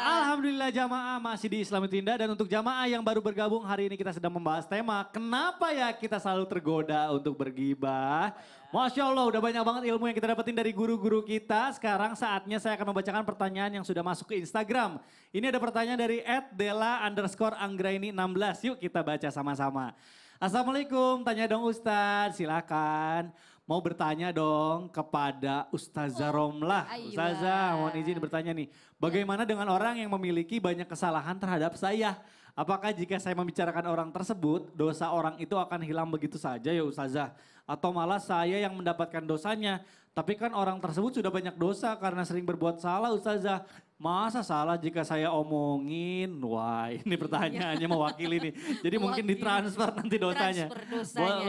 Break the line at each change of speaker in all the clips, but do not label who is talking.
Alhamdulillah jamaah masih di Islami Tinda dan untuk jamaah yang baru bergabung hari ini kita sedang membahas tema kenapa ya kita selalu tergoda untuk bergibah. Masya Allah udah banyak banget ilmu yang kita dapetin dari guru-guru kita. Sekarang saatnya saya akan membacakan pertanyaan yang sudah masuk ke Instagram. Ini ada pertanyaan dari @dela_anggraini16. Yuk kita baca sama-sama. Assalamualaikum, tanya dong Ustadz, silakan. Mau bertanya dong kepada Ustazah Romlah. Ustazah, mohon izin bertanya nih. Bagaimana dengan orang yang memiliki banyak kesalahan terhadap saya? Apakah jika saya membicarakan orang tersebut, dosa orang itu akan hilang begitu saja ya Ustazah? Atau malah saya yang mendapatkan dosanya? Tapi kan orang tersebut sudah banyak dosa karena sering berbuat salah Ustazah. Masa salah jika saya omongin? Wah ini pertanyaannya mewakili nih. Jadi mungkin ditransfer nanti dosanya.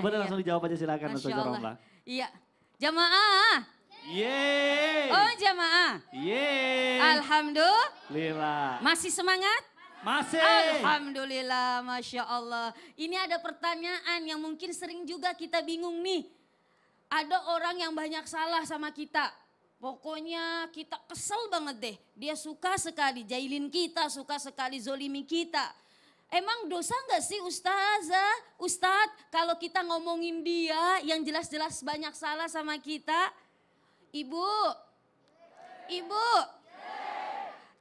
Boleh langsung dijawab aja silakan Ustazah Romlah.
Iya. Jamaah.
Yeay.
Oh jamaah.
Yeay.
Alhamdulillah. Masih semangat?
Masih.
Alhamdulillah, Masya Allah. Ini ada pertanyaan yang mungkin sering juga kita bingung nih. Ada orang yang banyak salah sama kita. Pokoknya kita kesel banget deh. Dia suka sekali jailin kita, suka sekali zolimi kita. Emang dosa gak sih Ustadz kalau kita ngomongin dia yang jelas-jelas banyak salah sama kita? Ibu,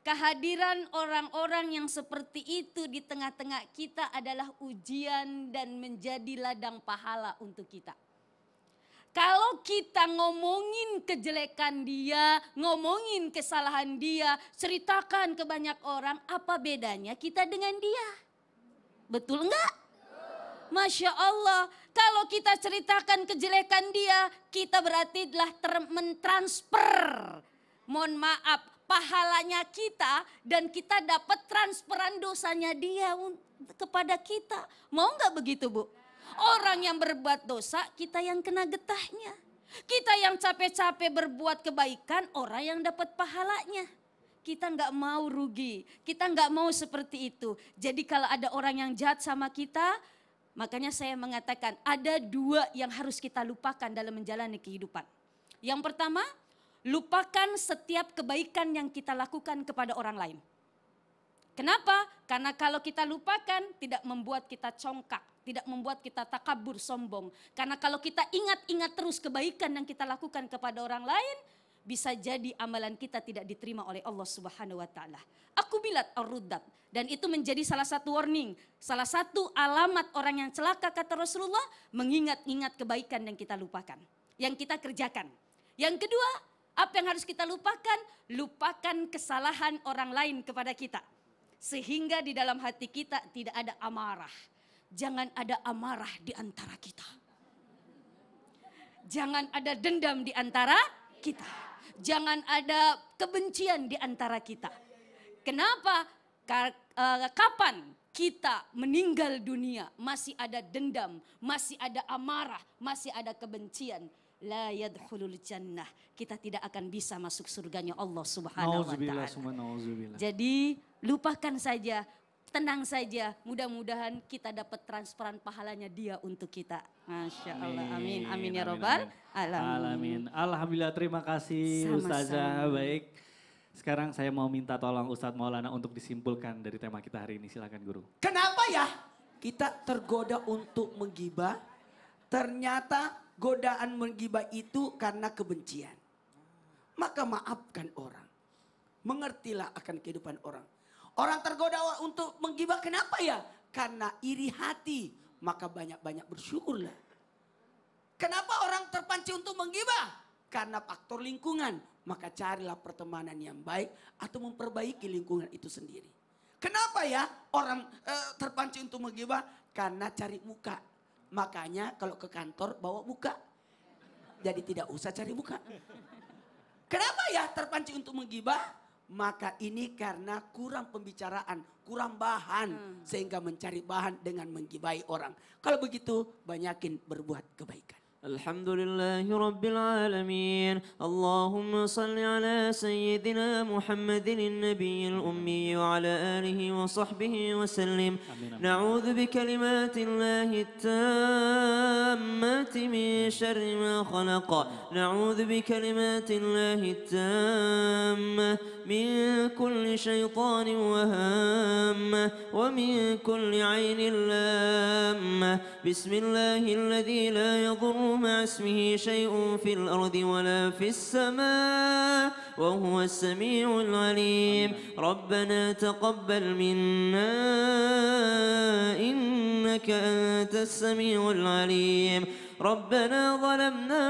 kehadiran orang-orang yang seperti itu di tengah-tengah kita adalah ujian dan menjadi ladang pahala untuk kita. Kalau kita ngomongin kejelekan dia, ngomongin kesalahan dia, ceritakan ke banyak orang, apa bedanya kita dengan dia? Betul enggak? Masya Allah, kalau kita ceritakan kejelekan dia, kita berarti telah mentransfer, mohon maaf, pahalanya kita dan kita dapat transferan dosanya dia kepada kita. Mau enggak begitu Bu? Orang yang berbuat dosa, kita yang kena getahnya. Kita yang capek-capek berbuat kebaikan, orang yang dapat pahalanya. Kita nggak mau rugi, kita nggak mau seperti itu. Jadi kalau ada orang yang jahat sama kita, makanya saya mengatakan ada dua yang harus kita lupakan dalam menjalani kehidupan. Yang pertama, lupakan setiap kebaikan yang kita lakukan kepada orang lain. Kenapa? Karena kalau kita lupakan tidak membuat kita congkak, tidak membuat kita takabur, sombong. Karena kalau kita ingat-ingat terus kebaikan yang kita lakukan kepada orang lain, bisa jadi amalan kita tidak diterima oleh Allah Subhanahu wa taala. Akubilat ar-ruddat, dan itu menjadi salah satu warning, salah satu alamat orang yang celaka kata Rasulullah, mengingat-ingat kebaikan yang kita lupakan, yang kita kerjakan. Yang kedua, apa yang harus kita lupakan? Lupakan kesalahan orang lain kepada kita. Sehingga di dalam hati kita tidak ada amarah. Jangan ada amarah di antara kita. Jangan ada dendam di antara kita. Jangan ada kebencian di antara kita. Kenapa? Kapan kita meninggal dunia masih ada dendam, masih ada amarah, masih ada kebencian. La yadkhulul jannah. Kita tidak akan bisa masuk surganya Allah Subhanahu wa taala. Jadi lupakan saja, tenang saja. Mudah-mudahan kita dapat transferan pahalanya dia untuk kita. Masya Allah. Amin. Amin ya robbal alamin.
Alhamdulillah, terima kasih Ustazah. Baik. Sekarang saya mau minta tolong Ustadz Maulana untuk disimpulkan dari tema kita hari ini. Silakan Guru.
Kenapa ya kita tergoda untuk menggibah? Ternyata godaan menggibah itu karena kebencian. Maka maafkan orang. Mengertilah akan kehidupan orang. Orang tergoda untuk menggibah kenapa ya? Karena iri hati. Maka banyak-banyak bersyukurlah. Kenapa orang terpancing untuk menggibah? Karena faktor lingkungan. Maka carilah pertemanan yang baik atau memperbaiki lingkungan itu sendiri. Kenapa ya orang terpancing untuk menggibah? Karena cari muka. Makanya kalau ke kantor bawa muka. Jadi tidak usah cari muka. Kenapa ya terpancing untuk menggibah? Maka ini karena kurang pembicaraan, kurang bahan. Sehingga mencari bahan dengan menggibahi orang. Kalau begitu banyakin berbuat kebaikan.
Alhamdulillahi Rabbil Alamin. Allahumma salli ala Sayyidina Muhammadin Nabiyil Ummi wa ala alihi wa sahbihi wa sallim. Na'udhu bi kalimatillahi tammati min من شر ما خلق نعوذ بكلمات الله التامة من كل شيطان وهامة ومن كل عين لامة بسم الله الذي لا يضر مع اسمه شيء في الأرض ولا في السماء وهو السميع العليم ربنا تقبل منا إنك أنت السميع العليم ربنا ظلمنا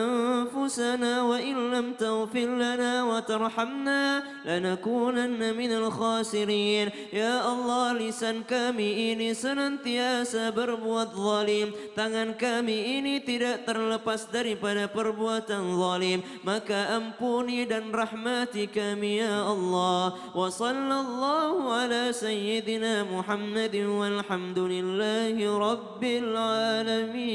أنفسنا وإن لم تغفر لنا وترحمنا لنكونن من الخاسرين Ya Allah, lisan kami ini senantiasa berbuat zalim, tangan kami ini tidak terlepas daripada perbuatan zalim, maka ampuni dan rahmati kami ya Allah. Wa sallallahu ala sayyidina Muhammadin walhamdulillahi rabbil alamin.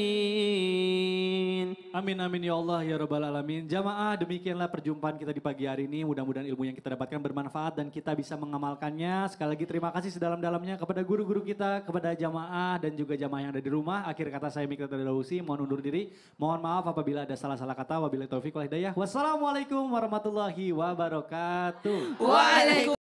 Amin amin ya Allah ya Rabbal Alamin. Jamaah, demikianlah perjumpaan kita di pagi hari ini. Mudah-mudahan ilmu yang kita dapatkan bermanfaat dan kita bisa mengamalkannya. Sekali lagi terima kasih sedalam-dalamnya kepada guru-guru kita, kepada jamaah dan juga jamaah yang ada di rumah. Akhir kata saya Mikdad Dausi, mohon undur diri. Mohon maaf apabila ada salah-salah kata. Wabillahi taufiq wal hidayah. Wassalamualaikum warahmatullahi wabarakatuh.
Waalaikumsalam.